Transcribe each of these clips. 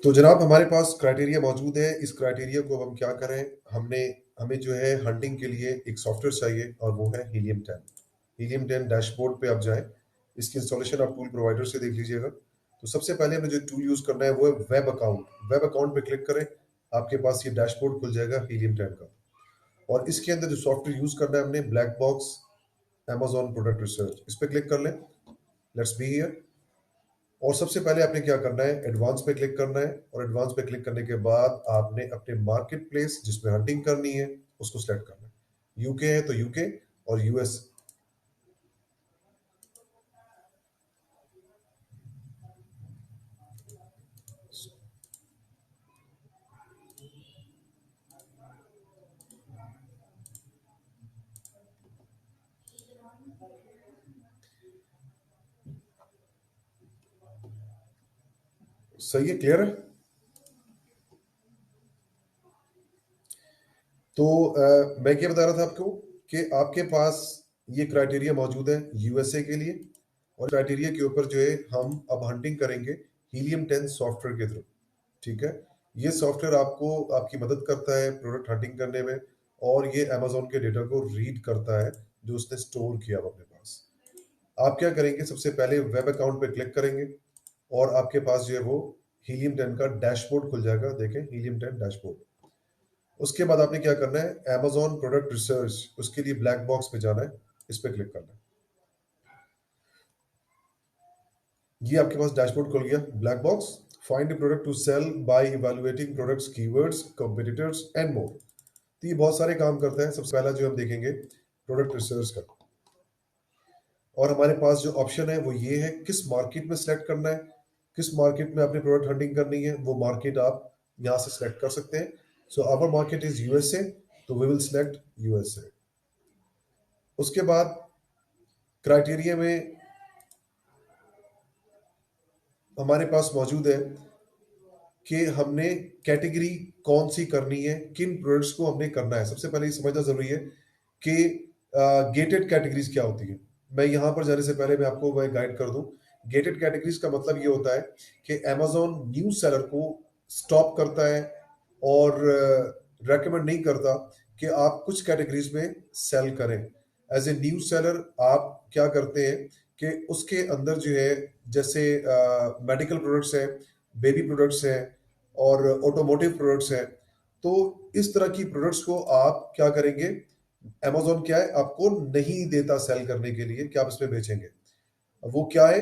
तो जनाब हमारे पास क्राइटेरिया मौजूद है। इस क्राइटेरिया को हम क्या करें, हमने हमें जो है हंटिंग के लिए एक सॉफ्टवेयर चाहिए और वो है हीलियम 10। हीलियम 10 डैशबोर्ड पे आप जाएं, इसकी इंस्टॉलेशन आप टूल प्रोवाइडर से देख लीजिएगा। तो सबसे पहले हमें जो टूल यूज करना है वो है वेब अकाउंट। वेब अकाउंट पे क्लिक करें, आपके पास ये डैशबोर्ड खुल जाएगा हीलियम 10 का। और इसके अंदर जो सॉफ्टवेयर यूज करना है हमने black box Amazon product research, इस पे क्लिक कर लें। Let's be here. और सबसे पहले आपने क्या करना है, एडवांस पे क्लिक करना है। और एडवांस पे क्लिक करने के बाद आपने अपने मार्केट प्लेस जिसमें हंटिंग करनी है उसको सिलेक्ट करना है। यूके है तो यूके, और यूएस। सही है, क्लियर है। तो मैं क्या बता रहा था आपको कि आपके पास ये क्राइटेरिया मौजूद है यूएसए के लिए। और क्राइटेरिया के ऊपर जो है हम अब हंटिंग करेंगे हीलियम 10 सॉफ्टवेयर के थ्रू। ठीक है। ये सॉफ्टवेयर आपको आपकी मदद करता है प्रोडक्ट हंटिंग करने में। और ये अमेजोन के डेटा को रीड करता है जो उसने स्टोर किया हुआ अपने पास। आप क्या करेंगे, सबसे पहले वेब अकाउंट पे क्लिक करेंगे और आपके पास जो है वो हीलियम 10 का डैशबोर्ड खुल जाएगा। देखें, हीलियम 10 डैशबोर्ड। उसके बाद आपने क्या करना है, Amazon प्रोडक्ट रिसर्च, उसके लिए ब्लैक बॉक्स पे जाना है, इस पे क्लिक करना है। ये आपके पास डैशबोर्ड खुल गया, black box. Find product to sell by evaluating products keywords competitors and more. तो ये बहुत सारे काम करता है। सबसे पहला जो हम देखेंगे प्रोडक्ट रिसर्च का। और हमारे पास जो ऑप्शन है वो ये है, किस मार्केट में सिलेक्ट करना है, किस मार्केट में अपनी प्रोडक्ट हंटिंग करनी है, वो मार्केट आप यहाँ से सिलेक्ट कर सकते हैं। So our market is USA, तो वी विल सिलेक्ट यूएसए। उसके बाद क्राइटेरिया में हमारे पास मौजूद है कि हमने कैटेगरी कौन सी करनी है, किन प्रोडक्ट्स को हमने करना है। सबसे पहले ये समझना जरूरी है कि गेटेड कैटेगरीज क्या होती है। मैं यहाँ पर जाने से पहले मैं आपको मैं गाइड कर दूं। गेटेड कैटेगरीज का मतलब ये होता है कि अमेजोन न्यू सेलर को स्टॉप करता है और रेकमेंड नहीं करता कि आप कुछ कैटेगरीज में सेल करें। एज ए न्यू सेलर आप क्या करते हैं कि उसके अंदर जो है, जैसे मेडिकल प्रोडक्ट्स है, बेबी प्रोडक्ट्स हैं और ऑटोमोटिव प्रोडक्ट्स हैं। तो इस तरह की प्रोडक्ट्स को आप क्या करेंगे, अमेजोन क्या है आपको नहीं देता सेल करने के लिए कि आप इसमें बेचेंगे। वो क्या है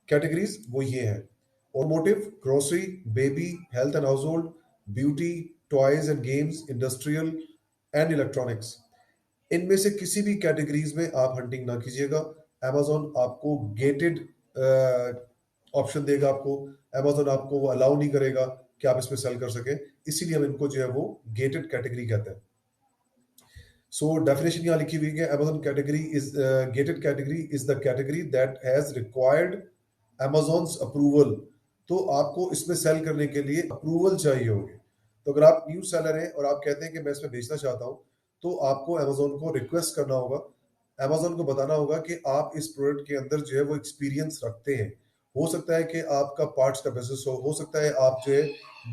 कैटेगरीज, वो ये है automotive, grocery, baby, health and house hold, beauty, toys and games, industrial and electronics. इनमें से किसी भी कैटेगरीज में आप हंटिंग ना कीजिएगा। अमेजोन आपको गेटेड ऑप्शन देगा आपको। अमेजोन आपको वो अलाउ नहीं करेगा कि आप इसमें सेल कर सके। इसीलिए हम इनको जो है वो गेटेड कैटेगरी कहते हैं। सो डेफिनेशन यहाँ लिखी हुई है, Amazon category is gated category is the category that has required Amazon's approval. तो आपको इसमें सेल करने के लिए अप्रूवल चाहिए होगी। तो अगर आप न्यू सेलर हैं और आप कहते हैं कि मैं इसमें बेचना चाहता हूं, तो आपको अमेजोन को रिक्वेस्ट करना होगा, अमेजोन को बताना होगा कि आप इस प्रोडक्ट के अंदर जो है वो एक्सपीरियंस रखते हैं। हो सकता है कि आपका पार्ट्स का बिजनेस हो सकता है आप जो है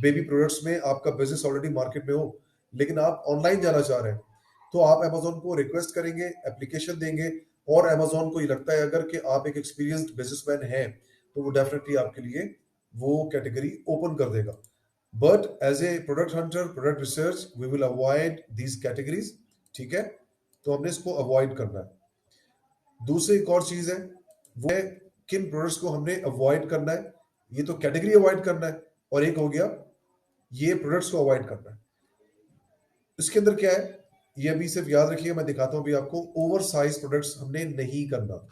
बेबी प्रोडक्ट्स में आपका बिजनेस ऑलरेडी मार्केट में हो, लेकिन आप ऑनलाइन जाना चाह रहे हैं। तो आप अमेजोन को रिक्वेस्ट करेंगे, एप्लीकेशन देंगे। और अमेजोन को ये लगता है अगर कि आप एक एक्सपीरियंस्ड बिजनेसमैन हैं, तो वो डेफिनेटली आपके लिए वो कैटेगरी ओपन कर देगा। But as a product hunter, product research, we will avoid these categories. ठीक है। तो हमने इसको अवॉइड करना है। दूसरी एक और चीज है, वो है किन प्रोडक्ट्स को हमने अवॉइड करना है। ये तो कैटेगरी अवॉइड करना है, और एक हो गया ये प्रोडक्ट्स को अवॉइड करना है। इसके अंदर क्या है, ये अभी सिर्फ याद रखिए, मैं दिखाता हूं अभी आपको। ओवर साइज प्रोडक्ट्स हमने नहीं करना,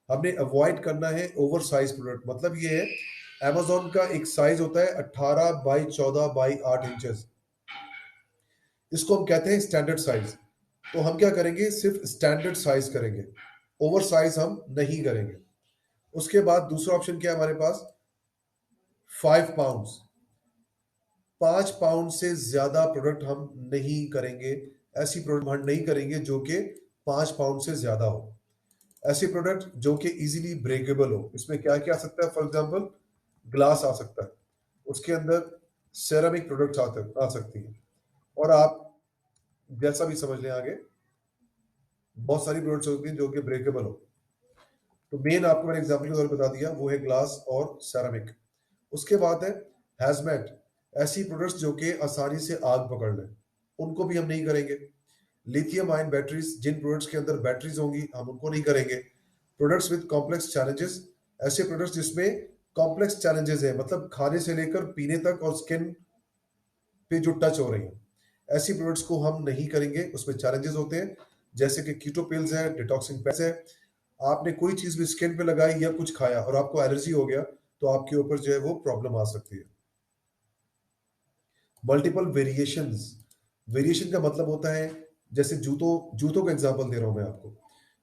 हमने अवॉइड करना है ओवर साइज प्रोडक्ट। मतलब ये है, अमेजोन का एक साइज होता है 18 बाई 14 बाई 8 इंचेस, इसको हम कहते हैं स्टैंडर्ड साइज। तो हम क्या करेंगे, सिर्फ स्टैंडर्ड साइज करेंगे, ओवर साइज हम नहीं करेंगे। उसके बाद दूसरा ऑप्शन क्या है हमारे पास, 5 पाउंड। 5 पाउंड से ज्यादा प्रोडक्ट हम नहीं करेंगे। ऐसी प्रोडक्ट हम नहीं करेंगे जो कि 5 पाउंड से ज्यादा हो। ऐसे प्रोडक्ट जो कि इजीली ब्रेकेबल हो। इसमें क्या क्या आ सकता है, फॉर एग्जांपल ग्लास आ सकता है, उसके अंदर सेरामिक प्रोडक्ट्स आ सकती हैं, और आप जैसा भी समझ लें आगे, बहुत सारी प्रोडक्ट्स होती हैं जो कि ब्रेकेबल हो। तो मेन आपको मैंने एग्जाम्पल के तौर पर बता दिया, वो है ग्लास और सेरामिक। उसके बाद है हैजमेट, ऐसी प्रोडक्ट्स जो कि आसानी से आग पकड़ लें, उनको भी हम नहीं करेंगे। लिथियम आयन बैटरीज, जिन प्रोडक्ट्स के अंदर बैटरीज होंगी, हम उनको नहीं करेंगे। प्रोडक्ट्स विद कॉम्प्लेक्स चैलेंजेस, ऐसे प्रोडक्ट्स जिसमें कॉम्प्लेक्स चैलेंजेस है, मतलब खाने से लेकर पीने तक और स्किन पे जो टच हो रही है, ऐसी प्रोडक्ट्स को हम नहीं करेंगे, उसमें चैलेंजेस होते हैं। जैसे कि कीटो पिल्स है, डिटॉक्सिंग पैड्स है। आपने कोई चीज भी स्किन पे लगाई या कुछ खाया और आपको एलर्जी हो गया, तो आपके ऊपर जो है वो प्रॉब्लम आ सकती है। मल्टीपल वेरिएशंस, वेरिएशन का मतलब होता है, जैसे जूतों जूतों का एग्जांपल दे रहा हूं मैं आपको,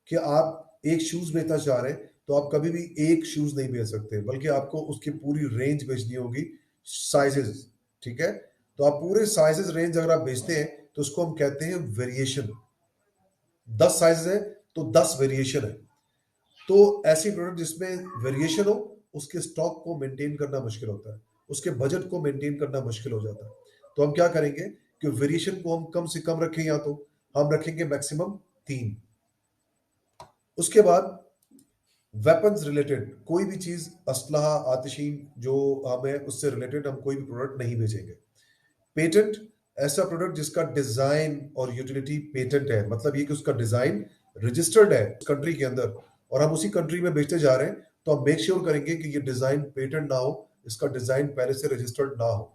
कि आप एक शूज बेचना चाह रहे हैं, तो आप कभी भी एक शूज नहीं बेच सकते, बल्कि आपको उसकी पूरी रेंज बेचनी होगी, साइजेस। ठीक है, तो आप पूरे साइजेस रेंज अगर आप बेचते हैं, तो उसको हम कहते हैं वेरिएशन। 10 साइज है तो 10 वेरिएशन है। तो ऐसी प्रोडक्ट जिसमें वेरिएशन हो, उसके स्टॉक को मेंटेन करना मुश्किल होता है, उसके बजट को मेंटेन करना मुश्किल हो जाता है। तो हम क्या करेंगे कि वेरिएशन को हम कम से कम रखें, या तो हम रखेंगे मैक्सिमम 3। उसके बाद वेपन्स रिलेटेड कोई भी चीज, असलहा, आतिशीन जो हमें उससे रिलेटेड, हम कोई भी प्रोडक्ट नहीं बेचेंगे। पेटेंट, ऐसा प्रोडक्ट जिसका डिजाइन और यूटिलिटी पेटेंट है, मतलब ये कि उसका डिजाइन रजिस्टर्ड है कंट्री के अंदर, और हम उसी कंट्री में बेचते जा रहे हैं, तो हम मेक श्योर करेंगे कि ये डिजाइन पेटेंट ना हो, इसका डिजाइन पहले से रजिस्टर्ड ना हो।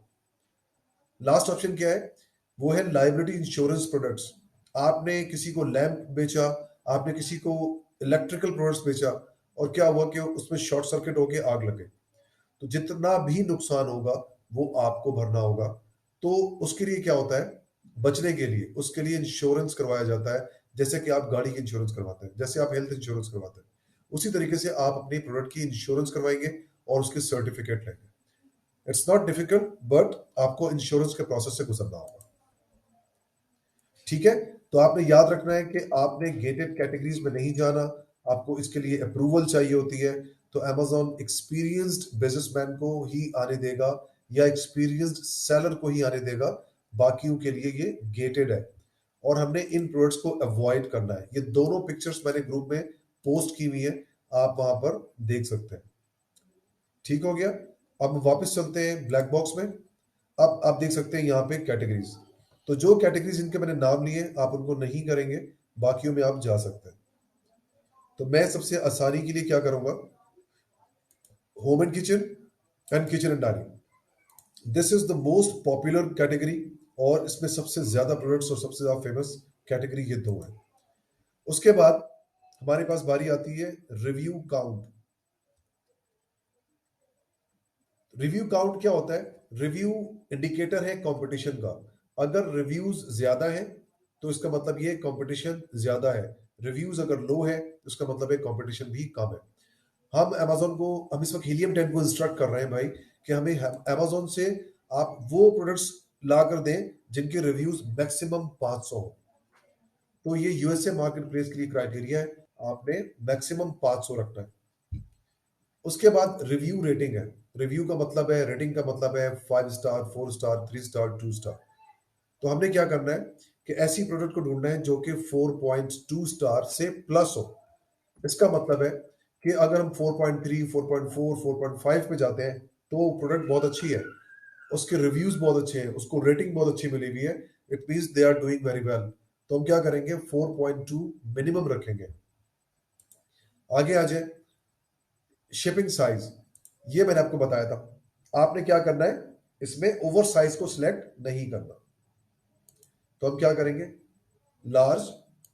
लास्ट ऑप्शन क्या है, वो है लाइबिलिटी इंश्योरेंस प्रोडक्ट्स। आपने किसी को लैंप बेचा, आपने किसी को इलेक्ट्रिकल प्रोडक्ट्स बेचा, और क्या हुआ कि उसमें शॉर्ट सर्किट होकर आग लगे, तो जितना भी नुकसान होगा वो आपको भरना होगा। तो उसके लिए क्या होता है, बचने के लिए उसके लिए इंश्योरेंस करवाया जाता है। जैसे कि आप गाड़ी की इंश्योरेंस करवाते हैं, जैसे आप हेल्थ इंश्योरेंस करवाते हैं, उसी तरीके से आप अपने प्रोडक्ट की इंश्योरेंस करवाएंगे और उसके सर्टिफिकेट लेंगे। इट्स नॉट डिफिकल्ट, बट आपको इंश्योरेंस के प्रोसेस से गुजरना होगा। ठीक है, तो आपने याद रखना है कि आपने गेटेड कैटेगरीज में नहीं जाना, आपको इसके लिए अप्रूवल चाहिए होती है। तो अमेजोन एक्सपीरियंस्ड बिजनेसमैन को ही आने देगा, या एक्सपीरियंस्ड सेलर को ही आने देगा, बाकियों के लिए ये गेटेड है। और हमने इन प्रोडक्ट्स को अवॉइड करना है। ये दोनों पिक्चर्स मैंने ग्रुप में पोस्ट की हुई है, आप वहां पर देख सकते हैं। ठीक हो गया, अब वापस चलते हैं ब्लैक बॉक्स में। अब आप देख सकते हैं यहाँ पे कैटेगरीज। तो जो कैटेगरीज इनके मैंने नाम लिए, आप उनको नहीं करेंगे, बाकियों में आप जा सकते हैं। तो मैं सबसे आसानी के लिए क्या करूंगा, home and kitchen and dining, this is the most popular category, और इसमें सबसे ज्यादा प्रोडक्ट्स और सबसे ज्यादा फेमस कैटेगरी ये दो है। उसके बाद हमारे पास बारी आती है रिव्यू काउंट। रिव्यू काउंट क्या होता है, रिव्यू इंडिकेटर है कंपटीशन का। अगर रिव्यूज ज्यादा है, तो इसका मतलब ये कंपटीशन ज्यादा है। रिव्यूज अगर लो है, तो इसका मतलब है कंपटीशन भी कम है। हम अमेजोन को, हम इस वक्त हीलियम 10 को इंस्ट्रक्ट कर रहे हैं भाई, कि हमें अमेजोन से आप वो प्रोडक्ट्स ला कर दें जिनके रिव्यूज मैक्सिमम 500 हो। तो ये यूएसए मार्केट प्लेस के लिए क्राइटेरिया है, आपने मैक्सिमम 500 रखना है। उसके बाद रिव्यू रेटिंग है। रिव्यू का मतलब है, रेटिंग का मतलब है 5 स्टार, 4 स्टार, 3 स्टार, 2 स्टार। तो हमने क्या करना है कि ऐसी प्रोडक्ट को ढूंढना है जो कि 4.2 स्टार से प्लस हो। इसका मतलब है कि अगर हम 4.3, 4.4, 4.5 पे जाते हैं, तो वो प्रोडक्ट बहुत अच्छी है, उसके रिव्यूज बहुत अच्छे हैं, उसको रेटिंग बहुत अच्छी मिली हुई है, it means they are doing very well. तो हम क्या करेंगे, 4.2 मिनिमम रखेंगे। आगे आ जाए, शिपिंग साइज, ये मैंने आपको बताया था। आपने क्या करना है, इसमें ओवर साइज को सिलेक्ट नहीं करना। तो हम क्या करेंगे, लार्ज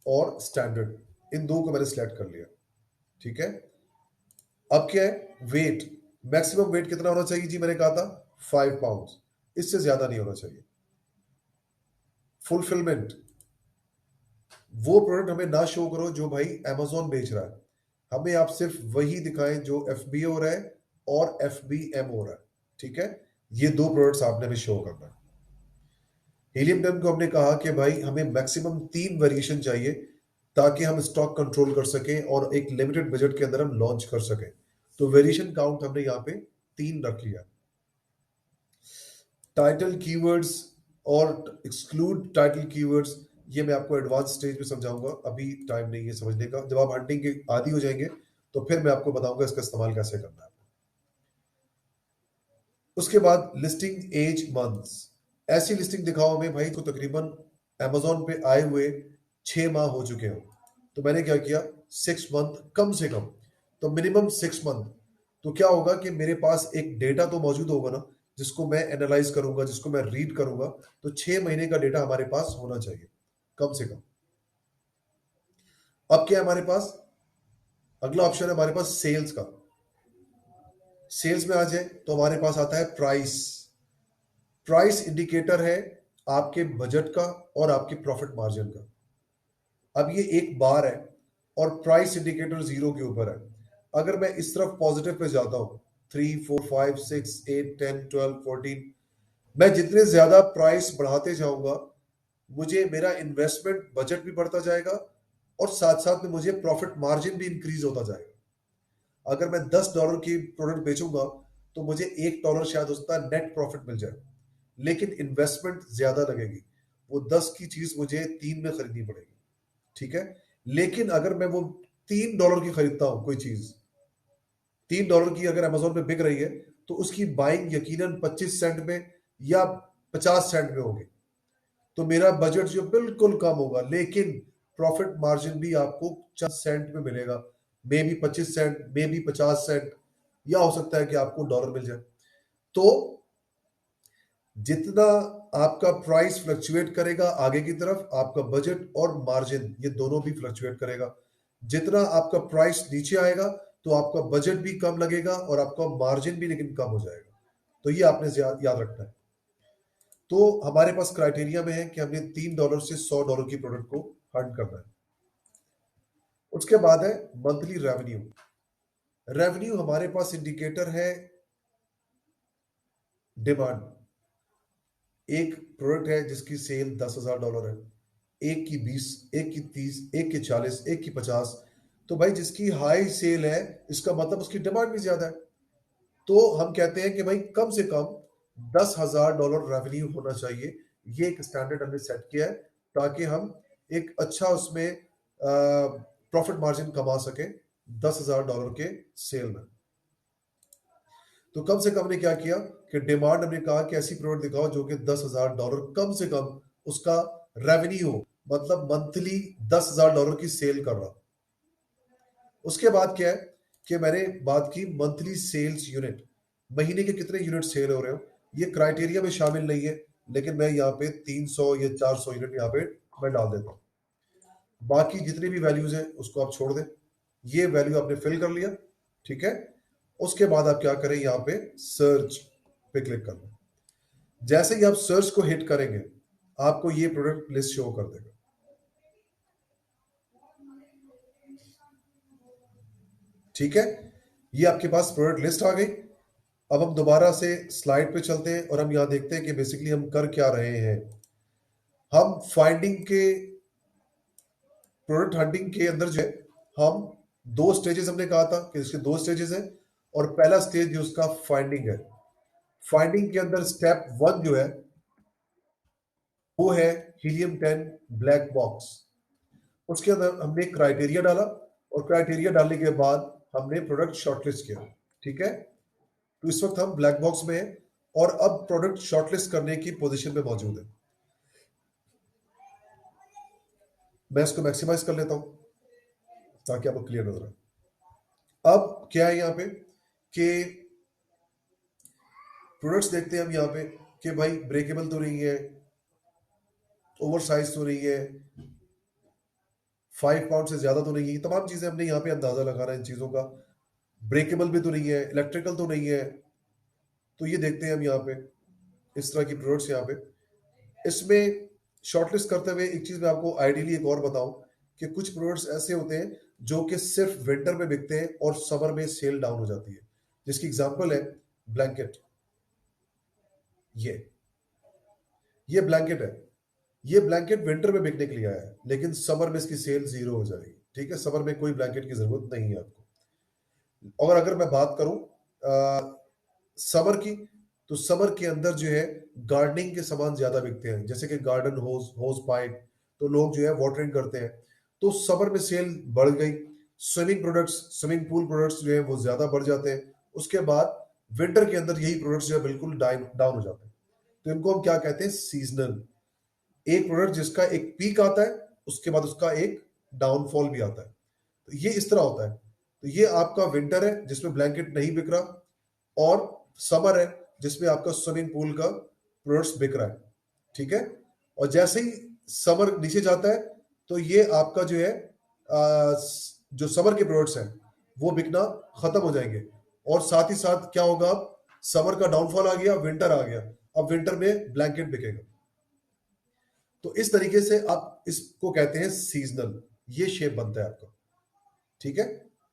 और स्टैंडर्ड, इन दो को मैंने सिलेक्ट कर लिया। ठीक है, अब क्या है, वेट, मैक्सिमम वेट कितना होना चाहिए जी, मैंने कहा था 5 पाउंड, इससे ज्यादा नहीं होना चाहिए। फुलफिलमेंट, वो प्रोडक्ट हमें ना शो करो जो भाई अमेजोन बेच रहा है, हमें आप सिर्फ वही दिखाएं जो एफबी हो रहा है और एफबीएम हो रहा है। ठीक है, ये दो प्रोडक्ट्स आपने हमें शो करना है। हीलियम 10 को हमने कहा कि भाई हमें मैक्सिमम 3 वेरिएशन चाहिए, ताकि हम स्टॉक कंट्रोल कर सकें और एक लिमिटेड बजट के अंदर हम लॉन्च कर सकें। तो वेरिएशन काउंट हमने यहाँ पे 3 रख लिया। टाइटल कीवर्ड्स और एक्सक्लूड टाइटल कीवर्ड्स, ये मैं आपको एडवांस स्टेज पे समझाऊंगा, अभी टाइम नहीं है समझने का। जब आप हंटिंग के आदी हो जाएंगे तो फिर मैं आपको बताऊंगा इसका इस्तेमाल कैसे करना है। उसके बाद लिस्टिंग एज मंथ्स, ऐसी लिस्टिंग दिखाओ हमें भाई तो तकरीबन अमेजोन पे आए हुए 6 माह हो चुके हो। तो मैंने क्या किया, 6 मंथ कम से कम, तो मिनिमम 6 मंथ। तो क्या होगा कि मेरे पास एक डेटा तो मौजूद होगा ना, जिसको मैं एनालाइज करूंगा, जिसको मैं रीड करूंगा। तो 6 महीने का डेटा हमारे पास होना चाहिए कम से कम। अब क्या है हमारे पास, अगला ऑप्शन है हमारे पास सेल्स का। सेल्स में आ जाए तो हमारे पास आता है प्राइस। प्राइस इंडिकेटर है आपके बजट का और आपके प्रॉफिट मार्जिन का। अब ये एक बार है और प्राइस इंडिकेटर 0 के ऊपर है। अगर मैं इस तरफ पॉजिटिव पे जाता हूं, 3 4 5 6 8 10 12 14, मैं जितने ज्यादा प्राइस बढ़ाते जाऊंगा, मुझे मेरा इन्वेस्टमेंट बजट भी बढ़ता जाएगा और साथ साथ में मुझे प्रॉफिट मार्जिन भी इंक्रीज होता जाएगा। अगर मैं $10 की प्रोडक्ट बेचूंगा तो मुझे $1 शायद उसका नेट प्रॉफिट मिल जाए, लेकिन इन्वेस्टमेंट ज्यादा लगेगी। वो 10 की चीज मुझे 3 में खरीदनी पड़ेगी, ठीक है। लेकिन अगर मैं वो $3 की खरीदता हूं कोई चीज, $3 की अगर अमेजोन पे बिक रही है, तो उसकी बाइंग यकीनन 25 सेंट में या 50 सेंट में होगी। तो मेरा बजट जो बिल्कुल कम होगा, लेकिन प्रॉफिट मार्जिन भी आपको चंद सेंट में मिलेगा। Maybe 25 cent, maybe 50 cent, या हो सकता है कि आपको डॉलर मिल जाए। तो जितना आपका प्राइस फ्लक्चुएट करेगा आगे की तरफ, आपका बजट और मार्जिन ये दोनों भी फ्लक्चुएट करेगा। जितना आपका प्राइस नीचे आएगा तो आपका बजट भी कम लगेगा और आपका मार्जिन भी लेकिन कम हो जाएगा। तो ये आपने याद रखना है। तो हमारे पास क्राइटेरिया में है कि हमने $3 से $100 की प्रोडक्ट को हंट करना है। उसके बाद है मंथली रेवेन्यू। रेवेन्यू हमारे पास इंडिकेटर है डिमांड। एक प्रोडक्ट है जिसकी सेल $10,000 है, एक की 20, एक की 30, एक की 40, एक की 50। तो भाई जिसकी हाई सेल है, इसका मतलब उसकी डिमांड भी ज्यादा है। तो हम कहते हैं कि भाई कम से कम $10,000 रेवेन्यू होना चाहिए। ये एक स्टैंडर्ड हमने सेट किया है ताकि हम एक अच्छा उसमें प्रॉफिट मार्जिन कमा सके $10,000 के सेल में। तो कम से कम हमने क्या किया कि डिमांड, हमने कहा कि ऐसी प्रोडक्ट दिखाओ जो कि $10,000 कम से कम उसका रेवेन्यू हो, मतलब मंथली $10,000 की सेल कर रहा। उसके बाद क्या है कि मैंने बात की मंथली सेल्स यूनिट, महीने के कितने यूनिट सेल हो रहे हो। ये क्राइटेरिया में शामिल नहीं है, लेकिन मैं यहाँ पे 300 या 400 यूनिट यहाँ पे मैं डाल देता हूँ। बाकी जितनी भी वैल्यूज है उसको आप छोड़ दें। ये वैल्यू आपने फिल कर लिया, ठीक है। उसके बाद आप क्या करें, यहाँ पे सर्च पे क्लिक करना। जैसे ही आप सर्च को हिट करेंगे, आपको ये प्रोडक्ट लिस्ट शो कर देगा, ठीक है। ये आपके पास प्रोडक्ट लिस्ट आ गई। अब हम दोबारा से स्लाइड पे चलते हैं और हम यहाँ देखते हैं कि बेसिकली हम कर क्या रहे हैं। हम फाइंडिंग के, प्रोडक्ट हंटिंग के अंदर जो है, हम दो स्टेजेस, हमने कहा था कि इसके दो स्टेजेस हैं। और पहला स्टेज जो उसका फाइंडिंग है, फाइंडिंग के अंदर स्टेप 1 जो है वो है हीलियम 10 ब्लैक बॉक्स। उसके अंदर हमने क्राइटेरिया डाला और क्राइटेरिया डालने के बाद हमने प्रोडक्ट शॉर्टलिस्ट किया, ठीक है। तो इस वक्त हम ब्लैक बॉक्स में हैं और अब प्रोडक्ट शॉर्टलिस्ट करने की पोजीशन में मौजूद है। मैं इसको मैक्सिमाइज कर लेता हूं ताकि आपको क्लियर नजर आए। अब क्या है यहाँ पे कि प्रोडक्ट्स देखते हैं हम यहाँ पे कि भाई ब्रेकेबल तो नहीं है, ओवर साइज तो नहीं है, 5 पाउंड से ज्यादा तो नहीं है। तमाम चीजें हमने यहाँ पे अंदाजा लगाना है इन चीजों का। ब्रेकेबल भी तो नहीं है, इलेक्ट्रिकल तो नहीं है। तो ये देखते हैं हम यहाँ पे इस तरह की प्रोडक्ट्स यहाँ पे। इसमें शॉर्टलिस्ट करते हुए एक चीज मैं आपको आइडियली एक और बताऊं कि कुछ प्रोडक्ट्स ऐसे होते हैं जो कि सिर्फ विंटर में बिकते हैं और समर में सेल डाउन हो जाती है, जिसकी एग्जांपल है ब्लैंकेट। ये ये ब्लैंकेट है। ये ब्लैंकेट विंटर में बिकने के लिए आया है, लेकिन समर में इसकी सेल 0 हो जाएगी, ठीक है। समर में कोई ब्लैंकेट की जरूरत नहीं है आपको। और अगर मैं बात करूं समर की, तो समर के अंदर जो है गार्डनिंग के सामान ज्यादा बिकते हैं, जैसे कि गार्डन होज, होज पाइप, तो लोग जो है वाटरिंग करते हैं, तो समर में सेल बढ़ गई। Swimming products, swimming pool products जो है वो ज्यादा बढ़ जाते हैं। उसके बाद विंटर के अंदर यही प्रोडक्ट्स जो है बिल्कुल डाउन हो जाते हैं। तो इनको हम क्या कहते हैं, सीजनल। एक प्रोडक्ट जिसका एक पीक आता है, उसके बाद उसका एक डाउनफॉल भी आता है। तो ये इस तरह होता है। तो ये आपका विंटर है जिसमें ब्लैंकेट नहीं बिक रहा, और समर है जिसमें आपका स्विमिंग पूल का प्रोडक्ट्स बिक रहा है। ठीक है। और जैसे ही समर नीचे जाता है, तो ये आपका जो है जो समर के प्रोडक्ट्स हैं वो बिकना खत्म हो जाएंगे। और साथ ही साथ क्या होगा, अब समर का डाउनफॉल आ गया, विंटर आ गया, अब विंटर में ब्लैंकेट बिकेगा। तो इस तरीके से आप इसको कहते हैं सीजनल। ये शेप बनता है आपका। ठीक है।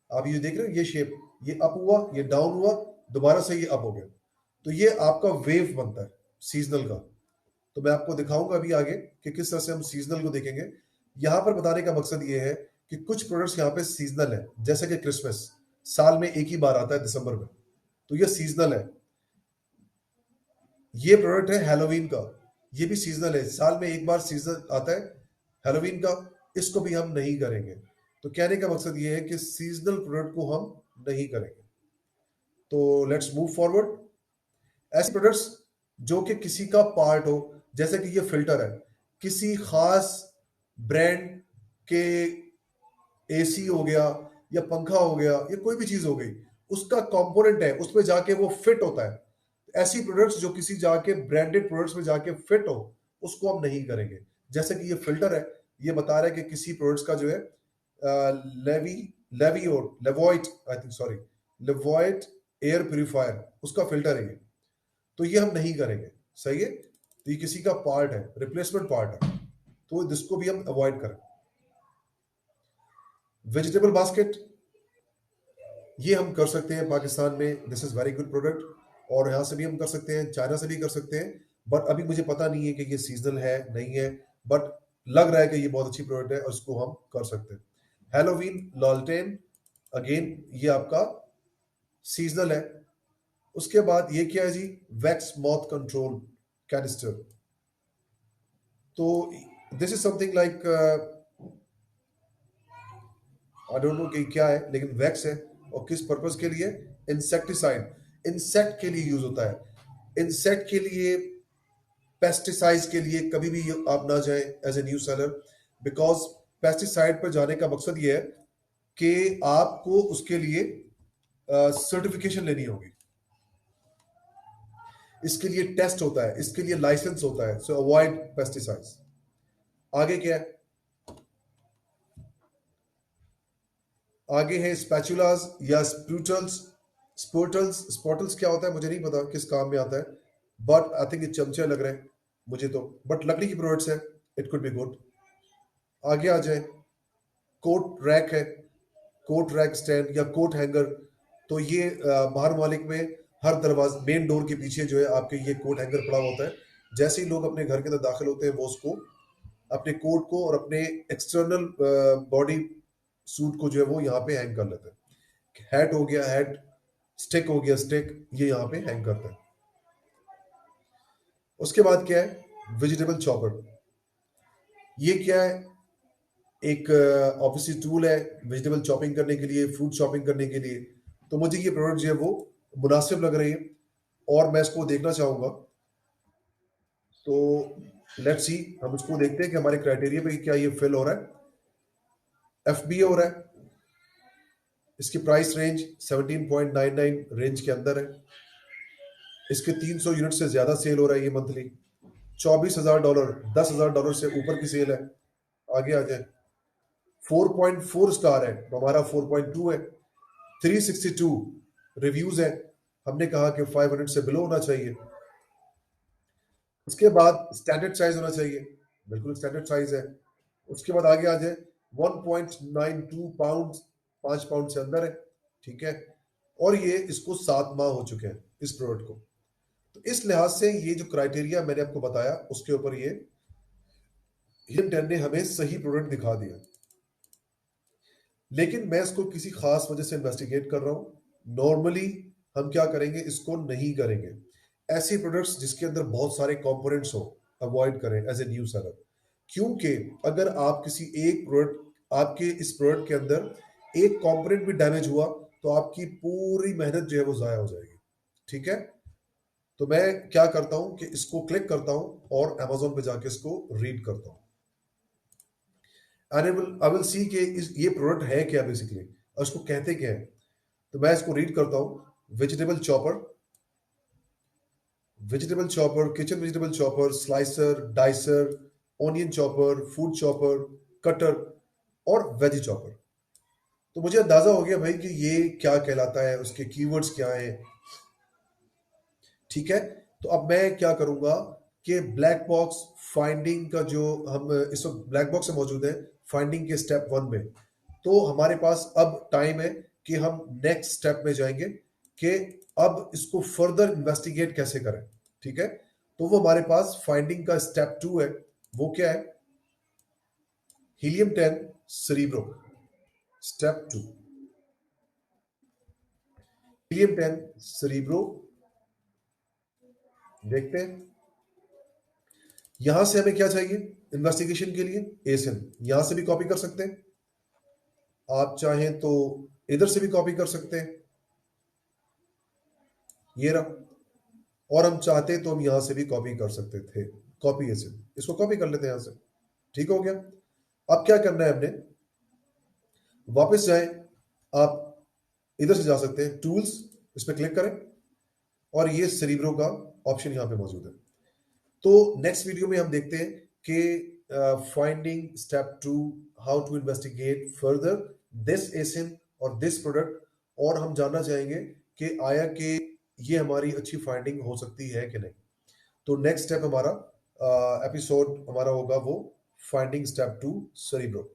आप ये देख रहे हो, ये शेप, ये अप हुआ, ये डाउन हुआ, दोबारा से ये अप हो गया। तो ये आपका वेव बनता है सीजनल का। तो मैं आपको दिखाऊंगा अभी आगे कि किस तरह से हम सीजनल को देखेंगे। यहां पर बताने का मकसद ये है कि कुछ प्रोडक्ट्स यहाँ पे सीजनल है, जैसे कि क्रिसमस साल में एक ही बार आता है दिसंबर में, तो ये सीजनल है। ये प्रोडक्ट है हैलोवीन का, ये भी सीजनल है, साल में एक बार सीजन आता है हैलोवीन का, इसको भी हम नहीं करेंगे। तो कहने का मकसद ये है कि सीजनल प्रोडक्ट को हम नहीं करेंगे। तो लेट्स मूव फॉरवर्ड। ऐसे प्रोडक्ट्स जो कि किसी का पार्ट हो, जैसे कि ये फिल्टर है, किसी खास ब्रांड के एसी हो गया या पंखा हो गया या कोई भी चीज हो गई, उसका कंपोनेंट है, उसमें जाके वो फिट होता है। ऐसी प्रोडक्ट्स जो किसी जाके ब्रांडेड प्रोडक्ट्स में जाके फिट हो, उसको हम नहीं करेंगे। जैसे कि ये फिल्टर है, ये बता रहा है कि किसी प्रोडक्ट्स का जो है लेवी लेवियोट Levoit I think sorry Levoit air purifier, उसका फिल्टर है ये। तो ये हम नहीं करेंगे। सही है। तो ये किसी का पार्ट है, रिप्लेसमेंट पार्ट है, तो जिसको भी हम अवॉइड करें। वेजिटेबल बास्केट, ये हम कर सकते हैं पाकिस्तान में, this is very good product. और यहाँ से भी हम कर सकते हैं, चाइना से भी कर सकते हैं, बट अभी मुझे पता नहीं है कि ये सीजनल है नहीं है, बट लग रहा है कि ये बहुत अच्छी प्रोडक्ट है और इसको हम कर सकते हैं। हेलोवीन लॉल्टेन, अगेन ये आपका सीजनल है। उसके बाद ये क्या है जी, वैक्स माउथ कंट्रोल कैनिस्टर। तो this is something like I don't know कि क्या है, लेकिन वैक्स है। और किस पर्पस के लिए, इंसेक्टिसाइड, इंसेक्ट के लिए यूज होता है। इंसेक्ट के लिए, पेस्टिसाइड्स के लिए कभी भी आप ना जाएं as a new seller, because pesticide पर जाने का मकसद ये है कि आपको उसके लिए सर्टिफिकेशन लेनी होगी, इसके लिए टेस्ट होता है, इसके लिए लाइसेंस होता है। सो अवॉइड पेस्टिसाइड्स। आगे क्या है, आगे है स्पैचुलास या स्प्रूटल्स। स्पोर्टल्स क्या होता है मुझे नहीं पता किस काम में आता है, बट आई थिंक ये चमचे लग रहे हैं मुझे तो, बट लकड़ी की प्रोडक्ट्स है, इट कुड बी गुड। आगे आ जाए, कोट रैक है, कोट रैक स्टैंड या कोट हैंगर। तो ये बाहर मालिक में हर दरवाजे मेन डोर के पीछे जो है आपके ये कोट हैंगर पड़ा होता है। जैसे ही लोग अपने घर के अंदर दाखिल होते हैं, वो उसको अपने कोट को और अपने एक्सटर्नल बॉडी सूट को जो है वो यहाँ पे हैंग कर लेते हैं। हैट हो गया हैट, स्टिक हो गया स्टिक, ये यहाँ पे हैंग करते हैं। उसके बाद क्या है, वेजिटेबल चॉपर। ये क्या है, एक ऑब्वियसली टूल है वेजिटेबल चॉपिंग करने के लिए, फ्रूट चॉपिंग करने के लिए। तो मुझे ये प्रोडक्ट जो है वो मुनासिब लग रही है और मैं इसको देखना चाहूंगा। तो लेट्स सी, हम इसको देखते हैं कि हमारे क्राइटेरिया पे क्या ये फिल हो रहा है। एफबीए हो रहा है, इसकी प्राइस रेंज 17.99 रेंज के अंदर है। इसके 300 यूनिट से ज्यादा सेल हो रहा है ये मंथली। $24,000, $10,000 से ऊपर की सेल है। आगे आ जाए, 4.4 स्टार है, तो हमारा 4.2 है। 362 रिव्यूज है, हमने कहा कि 500 से बिलो होना चाहिए। उसके बाद स्टैंडर्ड साइज होना चाहिए, बिल्कुल स्टैंडर्ड साइज है। उसके बाद आगे आ जाए, 1.92 पाउंड, 5 पाउंड से अंदर है। ठीक है। और ये इसको 7 माह हो चुके हैं इस प्रोडक्ट को। तो इस लिहाज से ये जो क्राइटेरिया मैंने आपको बताया, उसके ऊपर ये हिडन 10 ने हमें सही प्रोडक्ट दिखा दिया। लेकिन मैं इसको किसी खास वजह से इन्वेस्टिगेट कर रहा हूं। नॉर्मली हम क्या करेंगे, इसको नहीं करेंगे। ऐसे प्रोडक्ट्स जिसके अंदर बहुत सारे कंपोनेंट्स हो अवॉइड करें एज ए न्यू सेलर। क्योंकि अगर आप किसी एक प्रोडक्ट, आपके इस प्रोडक्ट के अंदर एक कंपोनेंट भी डैमेज हुआ तो आपकी पूरी मेहनत जो है वो जाया हो जाएगी। ठीक है, तो मैं क्या करता हूं कि इसको क्लिक करता हूं और Amazon पे जाके इसको रीड करता हूं। आई विल सी कि ये प्रोडक्ट है क्या बेसिकली और इसको कहते क्या है। तो मैं इसको रीड करता हूं। Vegetable chopper, vegetable chopper, kitchen vegetable chopper, slicer, dicer, onion chopper, food chopper, cutter और वेजी चॉपर। तो मुझे अंदाजा हो गया भाई कि ये क्या कहलाता है, उसके कीवर्ड्स क्या हैं। ठीक है, तो अब मैं क्या करूंगा कि ब्लैक बॉक्स फाइंडिंग का जो हम इस वक्त ब्लैक बॉक्स में मौजूद है फाइंडिंग के स्टेप 1 में, तो हमारे पास अब टाइम है कि हम नेक्स्ट स्टेप में जाएंगे कि अब इसको फर्दर इन्वेस्टिगेट कैसे करें। ठीक है, तो वो हमारे पास फाइंडिंग का स्टेप 2 है। वो क्या है? Helium 10 cerebro. Step 2, helium 10 cerebro. देखते हैं यहां से हमें क्या चाहिए इन्वेस्टिगेशन के लिए। एसिन यहां से भी कॉपी कर सकते हैं, आप चाहें तो इधर से भी कॉपी कर सकते हैं, ये रहा। और हम चाहते तो हम यहां से भी कॉपी कर सकते थे। कॉपी एसिन, इसको कॉपी कर लेते हैं यहां से। ठीक हो गया। अब क्या करना है हमने, वापस जाएं, आप इधर से जा सकते हैं, टूल्स, इस पर क्लिक करें और ये सेरिब्रो का ऑप्शन यहां पे मौजूद है। तो नेक्स्ट वीडियो में हम देखते हैं कि finding step 2, how to investigate further this ASIN और दिस प्रोडक्ट। और हम जानना चाहेंगे कि आया कि ये हमारी अच्छी फाइंडिंग हो सकती है कि नहीं। तो नेक्स्ट स्टेप हमारा एपिसोड हमारा होगा वो फाइंडिंग स्टेप 2 सेरिब्रो।